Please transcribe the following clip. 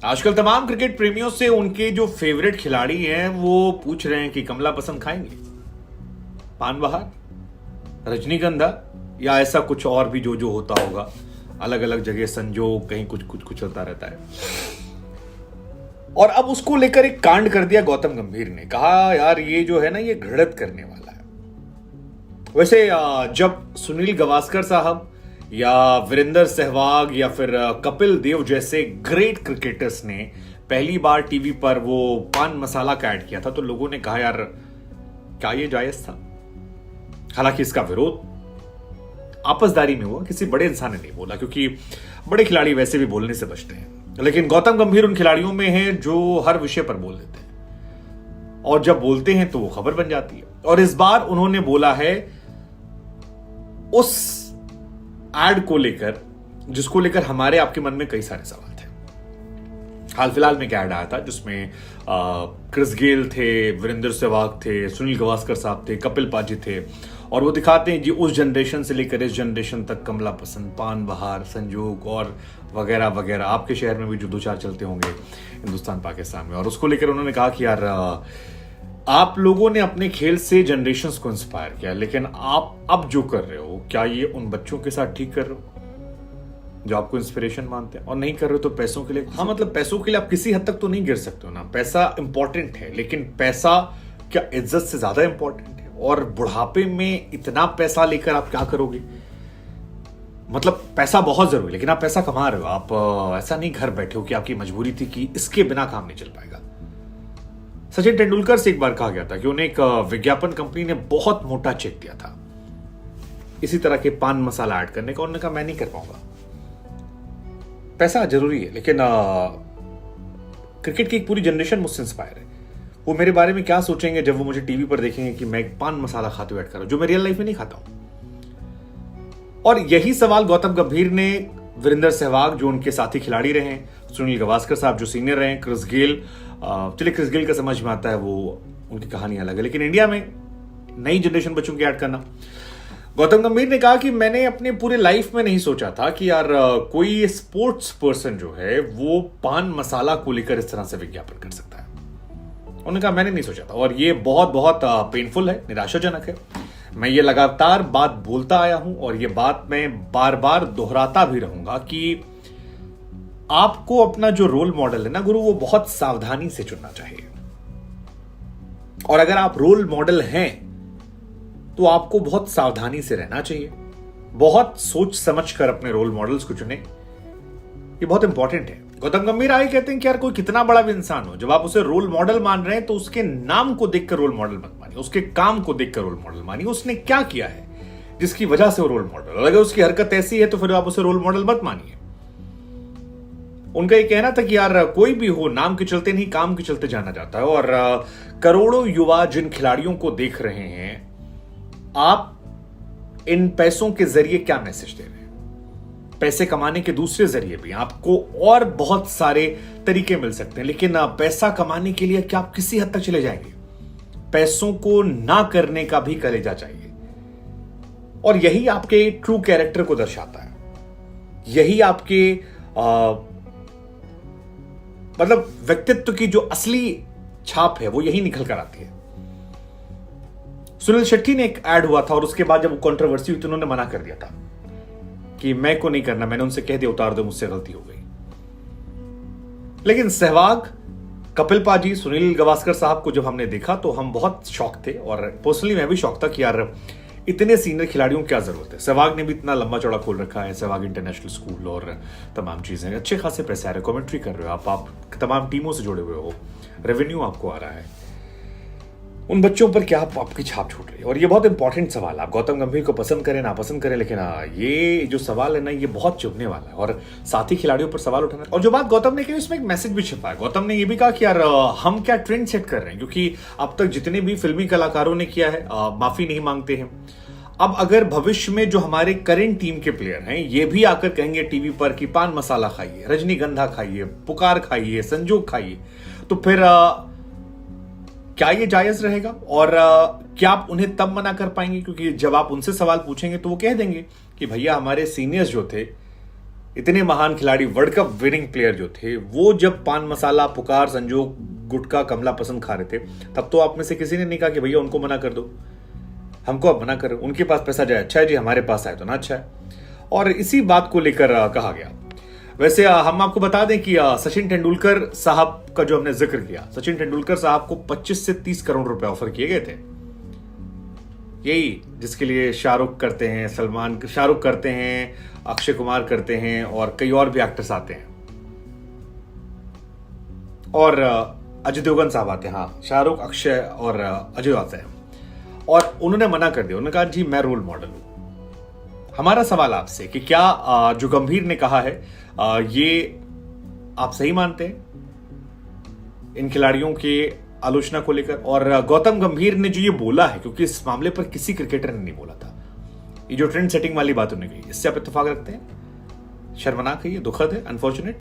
आजकल तमाम क्रिकेट प्रेमियों से उनके जो फेवरेट खिलाड़ी हैं वो पूछ रहे हैं कि कमला पसंद खाएंगे, पान बहार, रजनीगंधा या ऐसा कुछ और भी जो जो होता होगा। अलग अलग जगह संजोग, कहीं कुछ कुछ कुछ चलता रहता है। और अब उसको लेकर एक कांड कर दिया गौतम गंभीर ने। कहा यार ये जो है ना ये घृणित करने वाला है। वैसे जब सुनील गावस्कर साहब या वीरेंद्र सहवाग या फिर कपिल देव जैसे ग्रेट क्रिकेटर्स ने पहली बार टीवी पर वो पान मसाला का ऐड किया था तो लोगों ने कहा यार क्या ये जायज था। हालांकि इसका विरोध आपसदारी में हुआ, किसी बड़े इंसान ने नहीं बोला, क्योंकि बड़े खिलाड़ी वैसे भी बोलने से बचते हैं। लेकिन गौतम गंभीर उन खिलाड़ियों में है जो हर विषय पर बोल देते हैं और जब बोलते हैं तो वो खबर बन जाती है। और इस बार उन्होंने बोला है उस एड को लेकर जिसको लेकर हमारे आपके मन में कई सारे सवाल थे। हाल फिलहाल में एक एड आया था जिसमें क्रिस गेल थे, वीरेंद्र सहवाग थे, सुनील गावस्कर साहब थे, कपिल पाजी थे और वो दिखाते हैं जी उस जनरेशन से लेकर इस जनरेशन तक कमला पसंद, पान बहार, संजोग और वगैरह वगैरह। आपके शहर में भी जो दो चार चलते होंगे हिंदुस्तान पाकिस्तान में। और उसको लेकर उन्होंने कहा कि यार आप लोगों ने अपने खेल से जनरेशन्स को इंस्पायर किया, लेकिन आप अब जो कर रहे हो क्या ये उन बच्चों के साथ ठीक कर रहे हो जो आपको इंस्पिरेशन मानते हैं? और नहीं कर रहे हो तो पैसों के लिए, हाँ मतलब पैसों के लिए आप किसी हद तक तो नहीं गिर सकते हो ना। पैसा इंपॉर्टेंट है, लेकिन पैसा क्या इज्जत से ज्यादा इंपॉर्टेंट है? और बुढ़ापे में इतना पैसा लेकर आप क्या करोगे? मतलब पैसा बहुत जरूरी, लेकिन आप पैसा कमा रहे हो। आप ऐसा नहीं घर बैठे हो कि आपकी मजबूरी थी कि इसके बिना काम नहीं चल पाएगा। सचिन तेंदुलकर से एक बार कहा गया था कि उन्हें एक विज्ञापन कंपनी ने बहुत मोटा चेक दिया था इसी तरह के पान मसाला ऐड करने का। उन्होंने कहा मैं नहीं कर पाऊंगा। पैसा जरूरी है, लेकिन क्रिकेट की एक पूरी जनरेशन मुझसे इंस्पायर है। वो मेरे बारे में क्या सोचेंगे जब वो मुझे टीवी पर देखेंगे कि मैं एक पान मसाला खाते हुए ऐड कर रहा हूं जो मैं रियल लाइफ में नहीं खाता हूं। और यही सवाल गौतम गंभीर ने वीरेंद्र सहवाग जो उनके साथी खिलाड़ी रहे, सुनील गावस्कर साहब जो सीनियर रहे, क्रिस गेल, चलिए क्रिस गेल का समझ में आता है, वो उनकी कहानी अलग है, लेकिन इंडिया में नई जनरेशन बच्चों की ऐड करना। गौतम गंभीर ने कहा कि मैंने अपने पूरे लाइफ में नहीं सोचा था कि यार कोई स्पोर्ट्स पर्सन जो है वो पान मसाला को लेकर इस तरह से विज्ञापन कर सकता है। उन्होंने कहा मैंने नहीं सोचा था और ये बहुत बहुत पेनफुल है, निराशाजनक है। मैं ये लगातार बात बोलता आया हूं और ये बात मैं बार बार दोहराता भी रहूंगा कि आपको अपना जो रोल मॉडल है ना गुरु, वो बहुत सावधानी से चुनना चाहिए। और अगर आप रोल मॉडल हैं तो आपको बहुत सावधानी से रहना चाहिए। बहुत सोच समझ कर अपने रोल मॉडल्स को चुने, ये बहुत इंपॉर्टेंट है। गौतम गंभीर आगे कहते हैं कि यार कोई कितना बड़ा भी इंसान हो, जब आप उसे रोल मॉडल मान रहे हैं तो उसके नाम को देखकर रोल मॉडल मत मानिए, उसके काम को देखकर रोल मॉडल मानिए। उसने क्या किया है जिसकी वजह से वो रोल मॉडल, अगर उसकी हरकत ऐसी है तो फिर आप उसे रोल मॉडल मत मानिए। उनका ये कहना था कि यार कोई भी हो, नाम के चलते नहीं काम के चलते जाना जाता है। और करोड़ों युवा जिन खिलाड़ियों को देख रहे हैं, आप इन पैसों के जरिए क्या मैसेज दे रहे हैं? पैसे कमाने के दूसरे जरिए भी आपको और बहुत सारे तरीके मिल सकते हैं, लेकिन पैसा कमाने के लिए क्या आप किसी हद तक चले जाएंगे? पैसों को ना करने का भी कलेजा चाहिए। और यही आपके ट्रू कैरेक्टर को दर्शाता है। यही आपके मतलब व्यक्तित्व की जो असली छाप है वो यही निकल कर आती है। सुनील शेट्टी ने एक ऐड हुआ था और उसके बाद जब वो कंट्रोवर्सी हुई तो उन्होंने मना कर दिया था कि मैं को नहीं करना, मैंने उनसे कह दिया उतार दो, मुझसे गलती हो गई। लेकिन सहवाग, कपिल पाजी, सुनील गावस्कर साहब को जब हमने देखा तो हम बहुत शौक थे और पर्सनली मैं भी शौक था कि यार इतने सीनियर खिलाड़ियों की क्या जरूरत है। सहवाग ने भी इतना लंबा चौड़ा खोल रखा है, सहवाग इंटरनेशनल स्कूल और तमाम चीजें, अच्छे खासे पैसे आ रहे, कमेंट्री कर रहे हो आप तमाम टीमों से जुड़े हुए हो, रेवेन्यू आपको आ रहा है। उन बच्चों पर क्या आपकी छाप छूट रही है? और ये बहुत इंपॉर्टेंट सवाल है। आप गौतम गंभीर को पसंद करें ना पसंद करें, लेकिन ये जो सवाल है ना ये बहुत चुभने वाला है और साथी खिलाड़ियों पर सवाल उठाना। और जो बात गौतम ने कही उसमें एक मैसेज भी छिपा है। गौतम ने ये भी कहा कि यार हम क्या ट्रेंड सेट कर रहे हैं, क्योंकि अब तक जितने भी फिल्मी कलाकारों ने किया है माफी नहीं मांगते हैं। अब अगर भविष्य में जो हमारे करेंट टीम के प्लेयर हैं ये भी आकर कहेंगे टीवी पर कि पान मसाला खाइए, रजनीगंधा खाइए, पुकार खाइए, संजोग खाइए, तो फिर क्या ये जायज रहेगा? और क्या आप उन्हें तब मना कर पाएंगे? क्योंकि जब आप उनसे सवाल पूछेंगे तो वो कह देंगे कि भैया हमारे सीनियर्स जो थे इतने महान खिलाड़ी, वर्ल्ड कप विनिंग प्लेयर जो थे, वो जब पान मसाला, पुकार, संजोग, गुटखा, कमला पसंद खा रहे थे, तब तो आप में से किसी ने नहीं कहा कि भैया उनको मना कर दो, हमको आप मना कर, उनके पास पैसा जाए अच्छा है जी, हमारे पास आए तो ना अच्छा है। और इसी बात को लेकर कहा गया। वैसे हम आपको बता दें कि सचिन तेंदुलकर साहब का जो हमने जिक्र किया, सचिन तेंदुलकर साहब को 25 से 30 करोड़ रुपए ऑफर किए गए थे, यही जिसके लिए शाहरुख करते हैं, शाहरुख करते हैं, अक्षय कुमार करते हैं और कई और भी एक्टर्स आते हैं, और अजय देवगन साहब आते हैं। हाँ, शाहरुख, अक्षय और अजय आते हैं, और उन्होंने मना कर दिया। उन्होंने कहा जी मैं रोल मॉडल हूं। हमारा सवाल आपसे कि क्या जो गंभीर ने कहा है ये आप सही मानते हैं इन खिलाड़ियों के आलोचना को लेकर? और गौतम गंभीर ने जो ये बोला है, क्योंकि इस मामले पर किसी क्रिकेटर ने नहीं बोला था, ये जो ट्रेंड सेटिंग वाली बात उन्होंने कही, इससे आप इत्तेफाक रखते हैं? शर्मनाक है, ये दुखद है, अनफॉर्चुनेट।